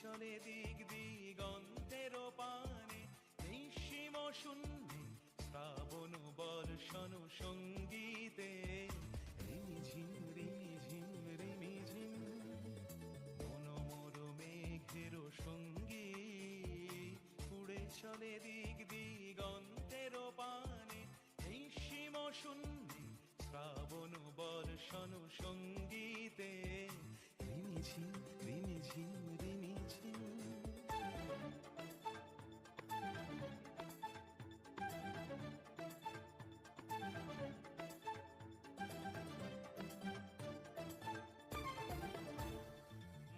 চলে দিক দিগন্তের পানে, নিঃসীম শূন্যে শ্রাবণ বর্ষণ সঙ্গীতে। রিমিঝিম রিমিঝিম রিমিঝিম মন মোর মেঘের সঙ্গী, উড়ে চলে দিক দিগন্তের পানে, নিঃসীম শূন্যে শ্রাবণ বর্ষণ সঙ্গীতে। রিমিঝিম রিমিঝিম রিমিঝিম।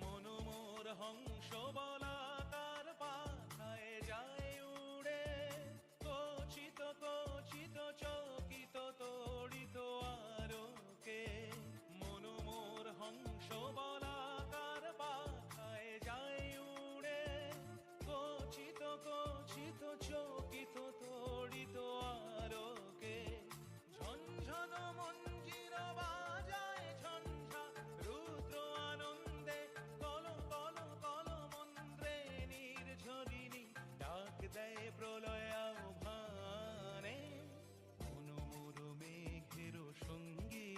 মন মোর হংস বলাকার পাখায় যায় উড়ে, কচিত কচিত চকিত তড়িত আলোকে। মন মোর হংস বলাকার পাখায় যায় উড়ে, কচিত কচিত চকিত তড়িত আলোকে। ঝনঝন মঞ্জির বাজায় ঝঞ্ঝা রুদ্র আনন্দে, কল কল কল মন্ত্রে নির্ঝরিণী ডাক দেয় প্রলয় আহ্বানে। মন মোর মেঘের সঙ্গী,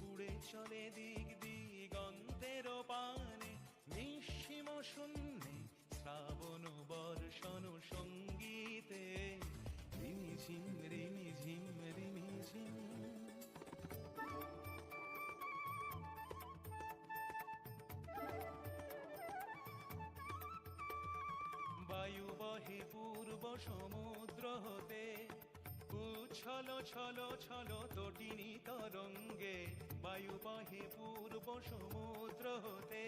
উড়ে চলে দিক দিগন্তের পানে, নিঃসীম শূন্যে শ্রাবণ বর্ষণ সঙ্গীতে। রিমিঝিম রিমিঝিম রিমিঝিম। বায়ু বহে পূর্ব সমুদ্র হতে, উচ্ছল ছল ছল তটিনী তরঙ্গে। বায়ু বহে পূর্ব সমুদ্র হতে,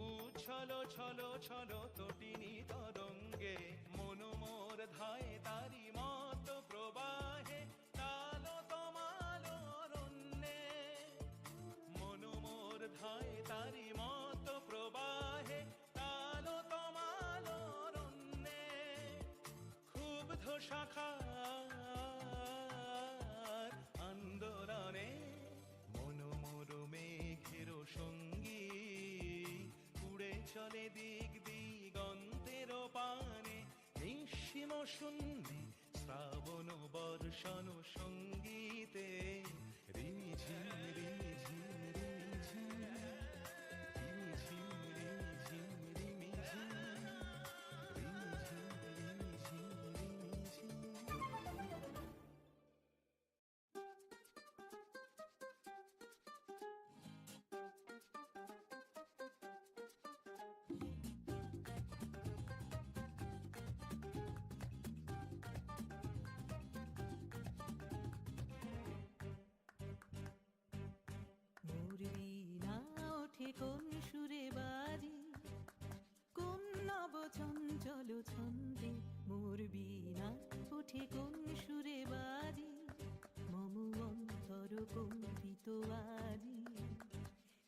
উচ্ছল ছল ছল তটিনী তরঙ্গে। মন মোর ধায় তারি মত প্রবাহে, তাল তমাল অরণ্যে। মন মোর ধায় তারি মত প্রবাহে, তাল তমাল অরণ্যে। ক্ষুব্ধ শাখার আন্দোলনে, মন মোর মেঘের সঙ্গী, উড়ে চলে দিক দিগন্তের পানে, নিঃসীম শূন্যে শ্রাবণ বর্ষণ সঙ্গীতে। রিমিঝিম রিমিঝিম রিমিঝিম রিমিঝিম রিমিঝিম রিমিঝিম রিমিঝিম রিমিঝিম রিমিঝিম। মোর বীণা ওঠে কোন সুরে বাজি, কোন নব চঞ্চল ছন্দে। মোর বীণা ওঠে কোন সুরে বাজি, মম অন্তর কম্পিত আজি।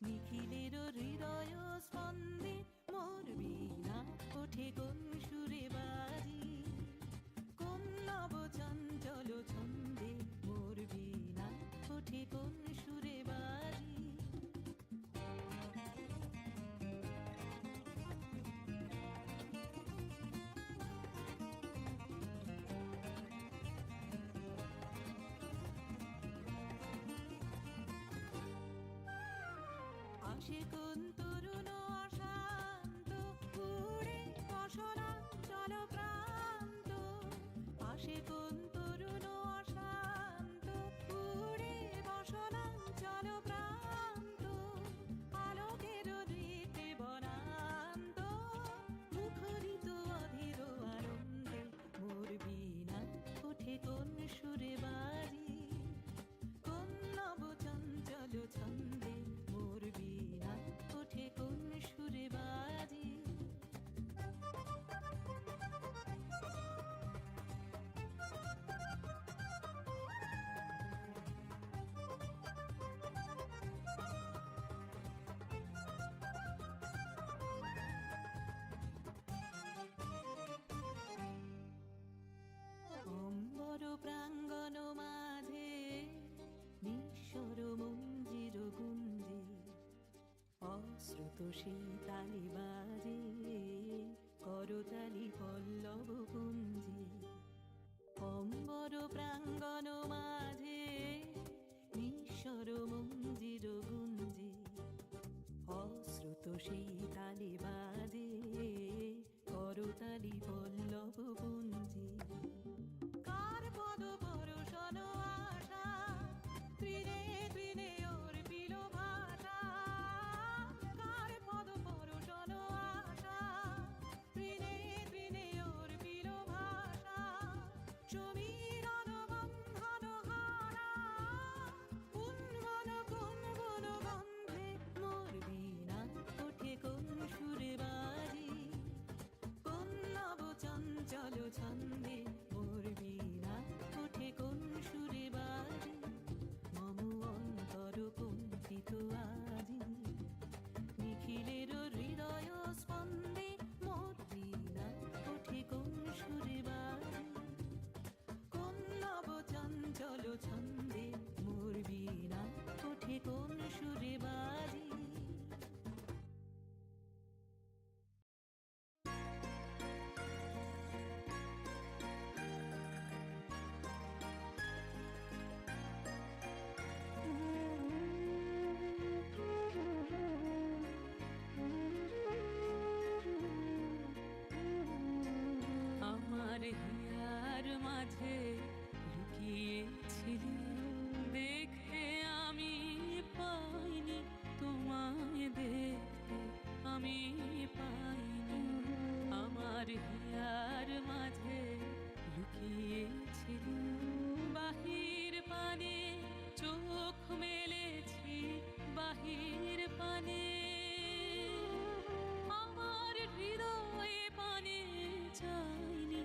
নিখিলের হৃদয় স্পন্দে, মোর বীণা ওঠে কোন সুরে বাজি, কোন নব চঞ্চল ছন্দে। মোর বীণা ওঠে কোন সুরে বাজি। আসে কোন তরুণ অশান্ত, উড়ে বসনা চল প্রান্ত। আসে কোন তরুণ অশান্ত, উড়ে বসনা চল প্রান্ত। আলোকের রীতে বনান্ত, মুখরিত অধীর আনন্দে। মোর বীণা ওঠে কোন সুরে বাজি, কোন নব চঞ্চল ছন্দে। মোর বীণা ওঠে কোন সুরে বাজি। অম্বর প্রাঙ্গণ মাঝে, নিঃস্বর মঞ্জির গুঞ্জে। অশ্রুত সেই তালি বাজে, আমার হিয়ার মাঝে লুকিয়েছিলে, দেখতে আমি পাইনি তোমায়, দেখতে আমি পাইনি। আমার হিয়ার মাঝে লুকিয়েছিলে, বাহির পানে চোখ মেলেছি, বাহির পানে আমার হৃদয়ে পানে চাইনি।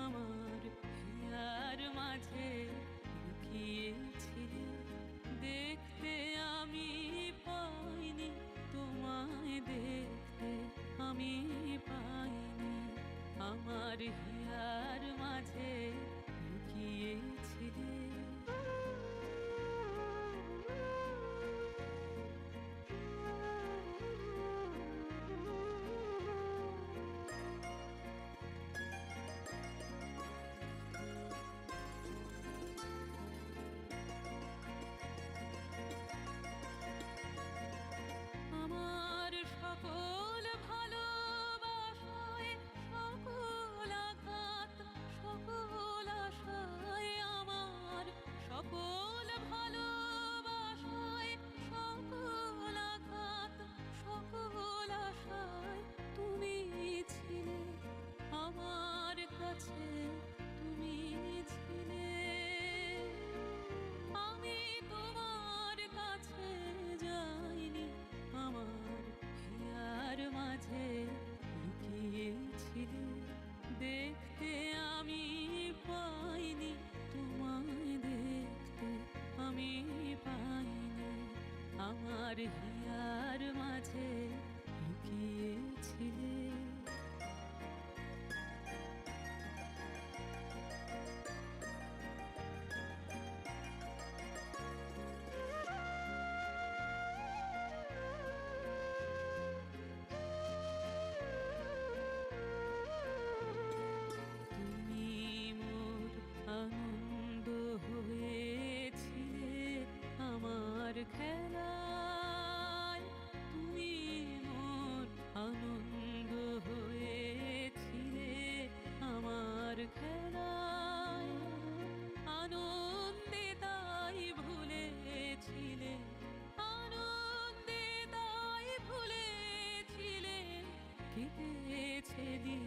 আমার হিয়ার মাঝে লুকিয়েছিলে, দেখতে আমি পাইনি তোমায়, দেখতে আমি পাইনি। আমার হিয়ার মাঝে লুকিয়েছিলে। আমার সকল ভালোবাসায়, সকল আঘাত, সকল আশায়, আমার সকল ভালোবাসায়, সকল আঘাত, সকল আশায় তুমি ছিলে, আমার কাছে তুমি ছিলে। আমি তোমার কাছে যাইনি, আমার হিয়ার মাঝে লুকিয়েছিলে, দেখতে আমি পাইনি তোমায়, দেখতে আমি পাইনি। আমার হিয়ার মাঝে লুকিয়েছিলে। তুমি মোর আনন্দ হয়েছিলে, আমার খেলায় তুমি মোর আনন্দ হয়েছিলে, আমার খেলায় আনন্দে তাই ভুলেছিলে, আনন্দে তাই ভুলেছিলে, কেটেছে দিন